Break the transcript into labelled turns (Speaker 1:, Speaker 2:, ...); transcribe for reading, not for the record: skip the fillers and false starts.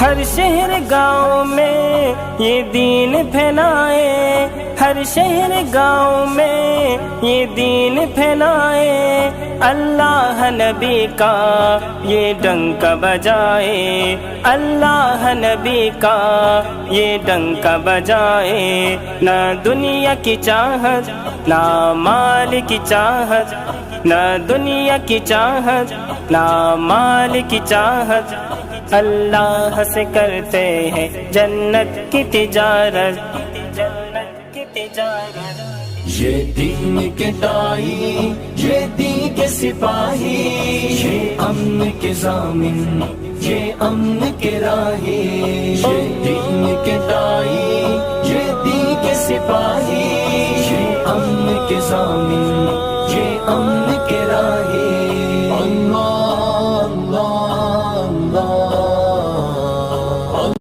Speaker 1: ہر شہر گاؤں میں یہ دین پھیلائے، ہر شہر گاؤں میں یہ دین پھیلائے، اللہ نبی کا یہ ڈنکا بجائے، اللہ نبی کا یہ ڈنکا بجائے، نہ دنیا کی چاہت نہ مال کی چاہت، نہ دنیا کی چاہت نہ مال کی چاہت، اللہ سے کرتے ہیں جنت کی تجارت، جنت کی تجارت۔
Speaker 2: یہ دین کے داعی، یہ دین کے سپاہی، یہ امن کے ضامن، یہ امن کے راہی، یہ دین کے داعی، یہ دین کے سپاہی، یہ امن کے ضامن، یہ امن کے راہی۔ اللہ